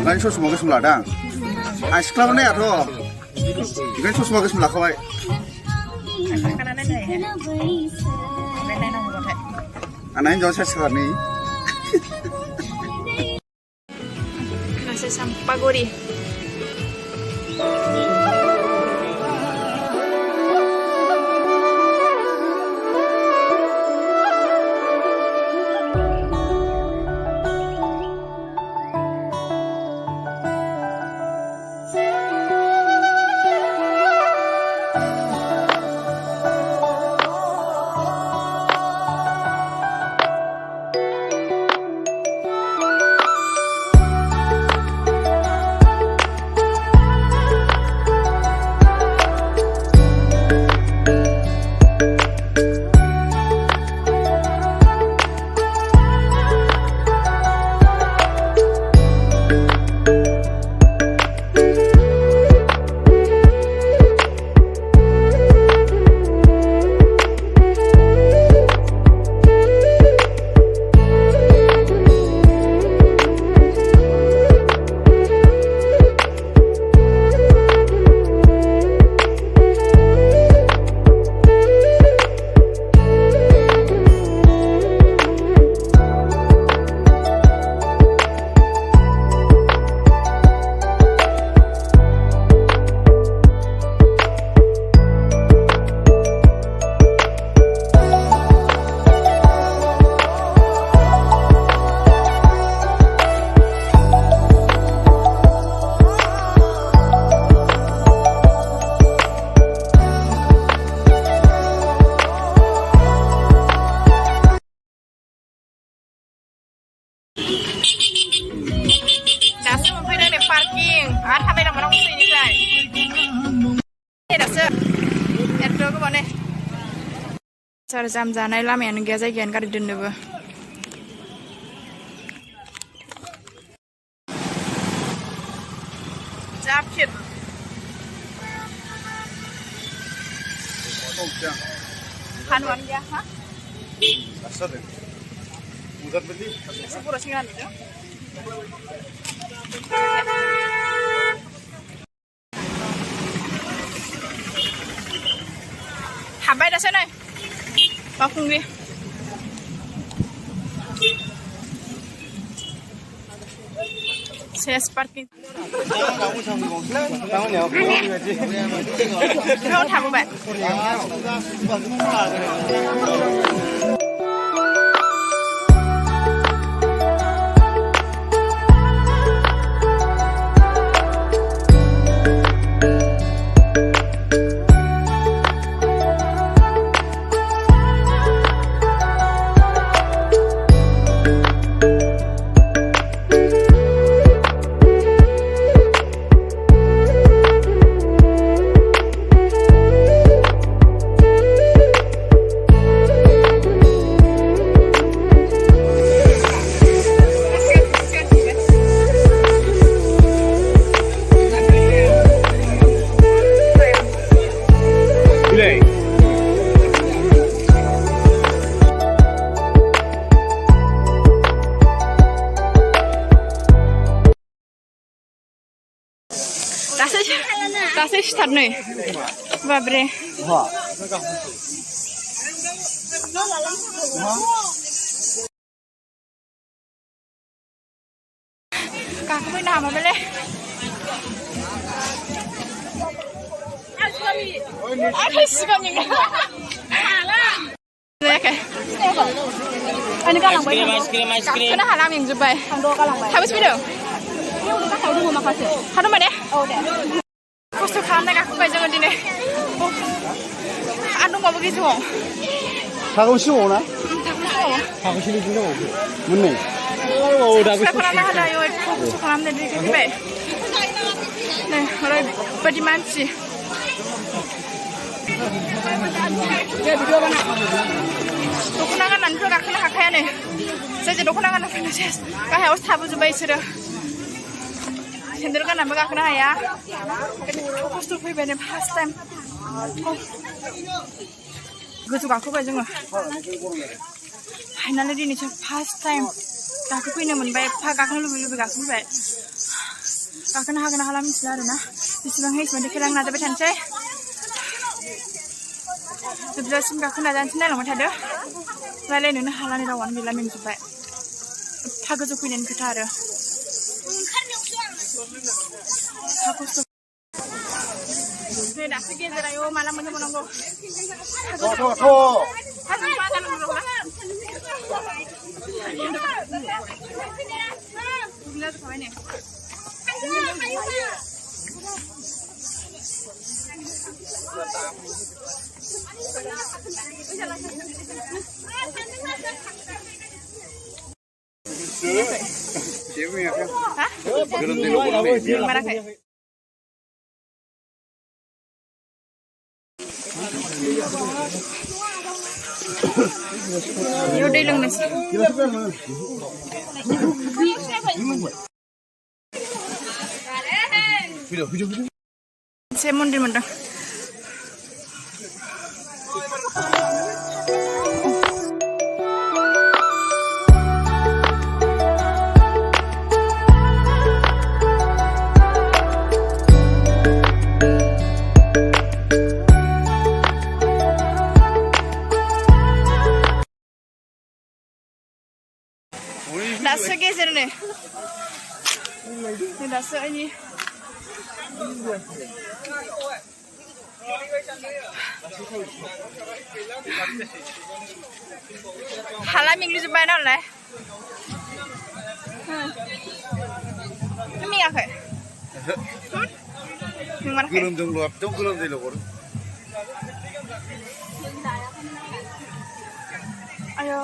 Lain sosok mau kesemladang, ais kelaman ya tuh, ikan sosok mau kesemlah kawai. Anaknya jangan saya sekarang nih. Nasi sampah gurih. Cara jam janai laमायानो गैया जायगायानो गारि दोननोबो Jafir Hanuan ya, ha? Asal deh. Mudah beli. Sepuluh singan itu. Hambai dah sana. Bakung ni. Saya parking. Kau tahu tak? Kasih start nih, babre. Kakak mau nama apa leh? Ada sekali. Ini kalang bayi. Kena halam yang jubai. Habis video. Haru mana? Oh deh. खस्थ' खालामनाय गाखोबाय जोङो दिनै आरो दंबावो गोजौआव थागौन सिङाव ना थाखोसिम थागौन मोननै खालामनो हादायो खस्थ' खालामनो दै फैबाय नै ओरैबायदि मानसि दख'ना गाननानैथ' गाखोनो हाखाया नै जाय दख'ना गानना फैनो सेस गाहायावसो थाबोजोब्बाय बिसोरो सेन्देल गाननानैबो गाखोनो हाया खस्थ' फैबाय नै फार्स्ट टाइम गोजौ गाखोबाय जोङो फाइनालि दिनैसो फार्स्ट टाइम गाखोफैनो मोनबाय एफा गाखोनो लुबै गाखोफैबाय गाखोनो हागोन ना हाला मिथिला आरोना बेसेबां हायो एसेबां देखायलांनो नाजाबाय थानोसै जोबजासिम गाखोनो नाजानोसै नायलांबाय थादो रायलायनोनो हाला नै रावानो गैला मेंजोब्बाय एफा गोजौ फैनायनि खोथा आरो एफा खस्थ' नै दासो गेजेराव माला मोननो मोननांगौ दै लोंनोसै मोनसे मन्दिर मोनदों दासो गेजेर नै दासो ini हाला मेंग्लिजोब्बाय नालाय नों मेङाखै गोलोमदोंल' एकदम गोलोमदैल' गरम आयौ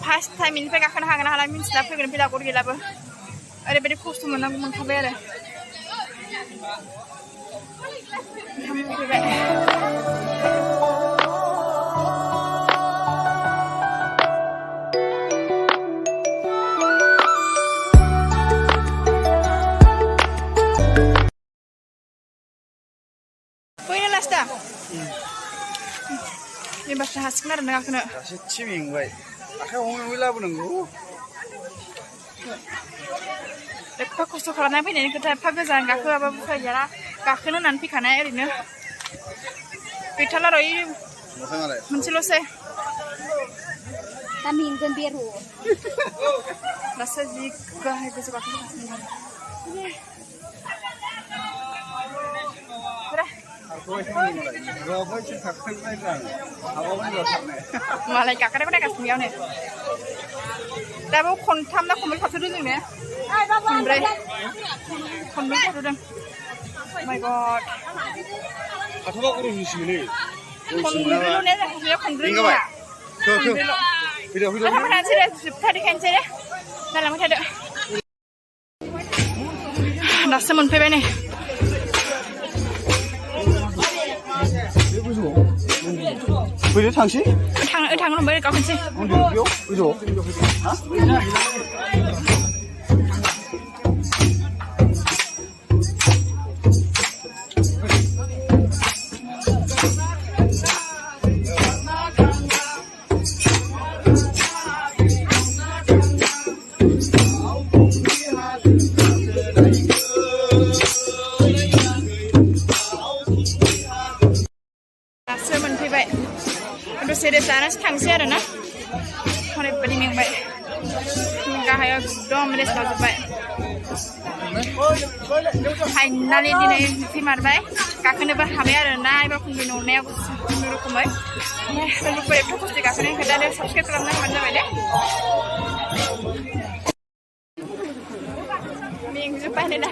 फार्स्ट टाइम इनिफ्राय गाखोनो हागोन ना हाला मिथिला फैगोन फैलागुर गैलाबो ओरैबायदि खस्थ' मोनखाबाय आरो फैनो लास्टा एबारसो हासिगोन आरो नों गाखोनो दासो थिमेंबाय आखाइ हमनानै लाबोनांगौ एफा खस्थ' खालामनानै फैनायनि खोथा एफा गोजान गाखोआबाबो उफाय गैया गाखोनो होननानै फैखानाय ओरैनो गैथारला र' मोनसेल'सै दासो जि गाहाय गोजौ गाखोगासिनो मालाय गाखोनायखौ नायगासिनो बेयावनो दाबो खनथाम ना खनब्रै थाथ'दों जोंने खनब्रै थाथ'दों माय गड खनब्रैल' ने खनब्रैल' थांबाय थानोसै दे जोबथा देखायनोसै दे नायलांबाय थादो दासो मोनफैबाय नै फैदो थांसै थांनो होनबाय गाखोनोसै गोजौआव दसे रेस्ट लानासो थांसै आरो ना ओरैबायदि मेंबाय गाहायाव एकदम रेस्ट लाजोब्बाय फाइनालि दिनै फैमारबाय गाखोनोबो हाबाय आरो ना एबार खुंबि न'नायाबो खुनुरुखुमै लोगोफोर एथ' खस्थ' गाखोनायनि खोथा साबसक्राइब खालामना होबानो जाबाय दे मेंजोब्बाय नै दा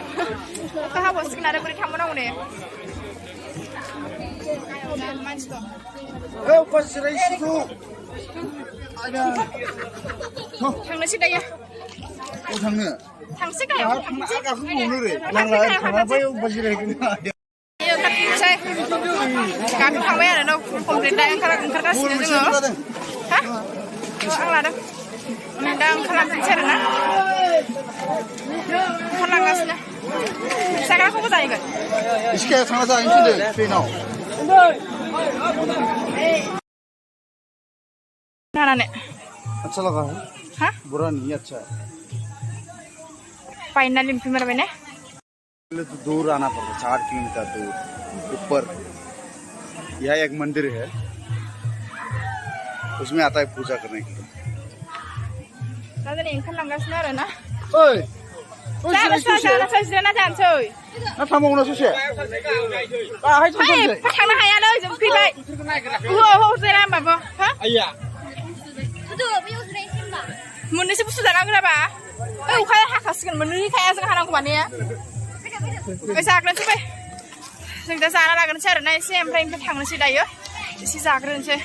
अखा हाबावसिगोन आरो बोरै थांबावनांगौ नै मानसि दं थांनोसै दायो थांसै गाहायाव थांसै गाखोखांबाय आरो न' कमप्लिट दा ओंखारगासिनो जोङो हा आं लादों दा ओंखारलांफिनसै आरो ना ओंखारलांगासिनो जाग्राखौबो जाहैगोन इस्काया थांना जाहैनोसै ट्रेनाव नानानै अच्छा लगा है हा बुरा नहीं अच्छा है पाइना लिंफिनबाय ने पहले तो दूर आना पड़ता 4 किलोमीटर दूर ऊपर यह एक मंदिर है उसमें आता है पूजा करने के लिए दा जों ओंखारलांगासिनो आरो ना ओइ जानोसै जिरायना जानोसै ना थांबावनो ससे बाहाय थांसै थांनो हाया नै जों फैबाय ओहो जिराया होमबाबो हा आइया मोननैसो बुस्थु जानांगौ नामा ओइ अखाया हाखासिगोन मोननैखाया जों हानांगौ माने जाग्रोनोसै फै जों दा जाना लाग्रोनोसै आरो ना एसे ओमफ्राय थांनोसै दायो एसे जाग्रोनोसै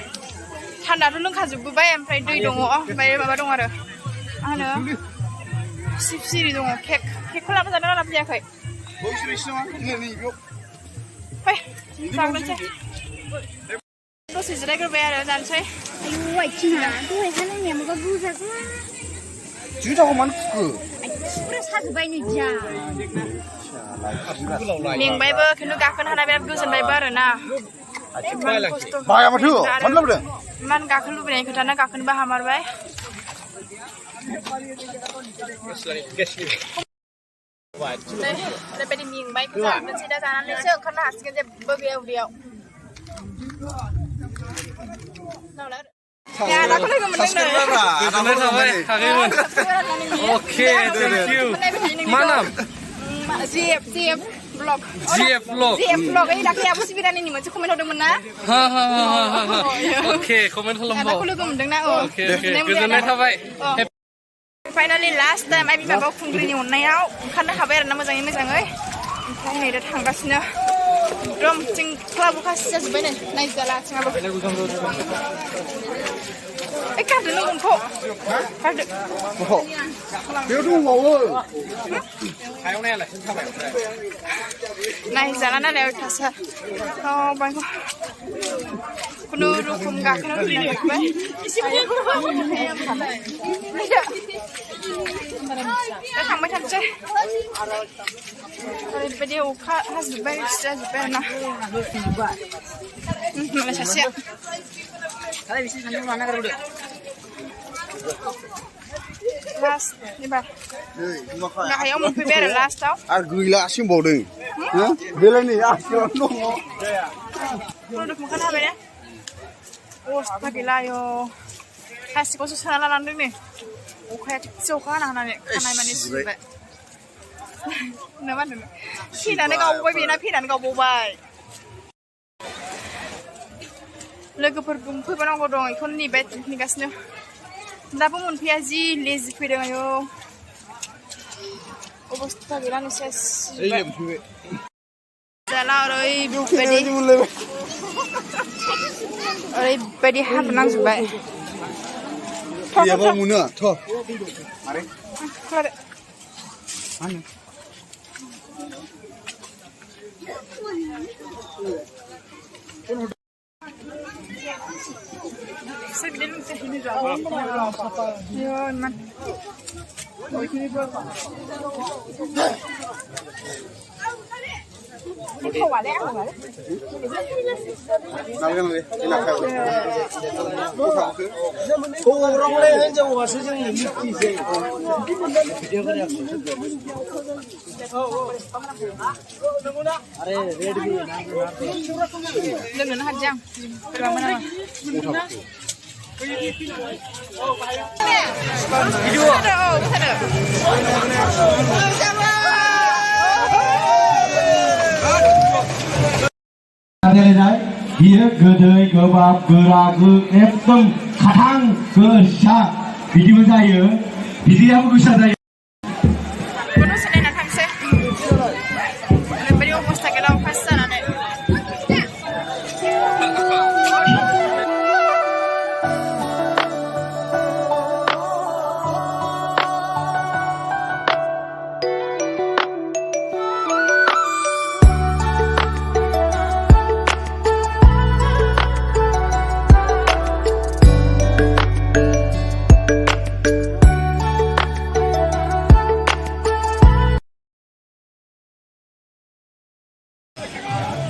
थान्दाथ' लोंखाजोबबोबाय ओमफ्राय दै दङ ओमफ्राय माबा दं आरो मा होनो चिप्स इरि दङ केकखौ लाबोजादों ना लाबोजायाखै फै जाग्रोनोसै दसे जिरायग्रोबाय आरो जानोसै जुटाखौ मानो फुखो मेंबायबो खिन्थु गाखोनो हाना बिराद गोजोनबायबो आरो ना बाया माथो मानो लाबोदों इमान गाखोनो लुबैनाय खोथा ना गाखोनोबो हामारबाय ओरैबायदि मेंबाय जाग्रोनोसै दा जानानैसो ओंखारनो हासिगोन जेबो गैया उदैयाव दाखौ लोगो मोनदों Oke, thank you. Mana? JF vlog. JF vlog. JF vlog ini dakhli aku sibiran ini moncong komen hodongmoन ना Oke, komen खालामबाव दाखौ लोगो मोनदों ना Oke, गोजोननाय थाबाय फाइनालि लास्ट टाइम आइ बिमाखौ खुंग्रिनि अननायाव ओंखारनो हाबाय आरो ना मोजाङै ओमफ्राय नै दा थांगासिनो एकदम जों खुला बुखासि जाजोब्बाय नै नायजाला आथिङाबो ओइ गारदो नों गनखौ गारदो बेयाव दंबावो नायजाला नालाय अयथासार बायगौ खुनुरुखुम गाखोनो लुबैबाय दा थांबाय थानोसै ओरैबायदि अखा हाजोब्बाय जाजोब्बाय आरो ना मालाय सासेया लास्ट एबार गाहायाव मोनफैबाय आरो लास्टआव आरो गैला सिमबावदों बेलाय नै आसियावनो दङ खुनुरुखुम ओंखारनो हाबाय ने अबस्था गैला आयौ प्लास्टिकआवसो सोना लानांदों नै अखाया थिगसे अखा हानानै खानाय माने सिबाय ना मा होनदों फैनानै गावबाय बेना फैनानै गावबावबाय लोगोफोर फैबावनांगौ दं बेखौनो नेगासिनो दाबो मोनफैया जि लेजि फैदों आयौ अबस्था गैला नोंसोर जाला ओरैबायदि हाब्रु नांजोब्बाय गैयाबा मोनो थ' मारै खोनादो मानो Segede lu sini Yo, man. Ini kau wale aku wale. Nalgan le, ina kau. orang lain aja masih yang mesti sih. Video kan ya. अरे रेड भी Dengan hajang. Berapa nama? Video. Ada. बियो गोदै गोबाब गोरा एकदम खाथां गोसा बिदिबो जायो बिदियाबो गोसा जायो Kuno selain akan saya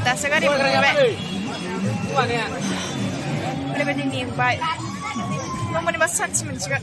दासो गारि मोनफैबाय ओरैबायदि मेंबाय दंमोनबा सानसे मोनसिगोन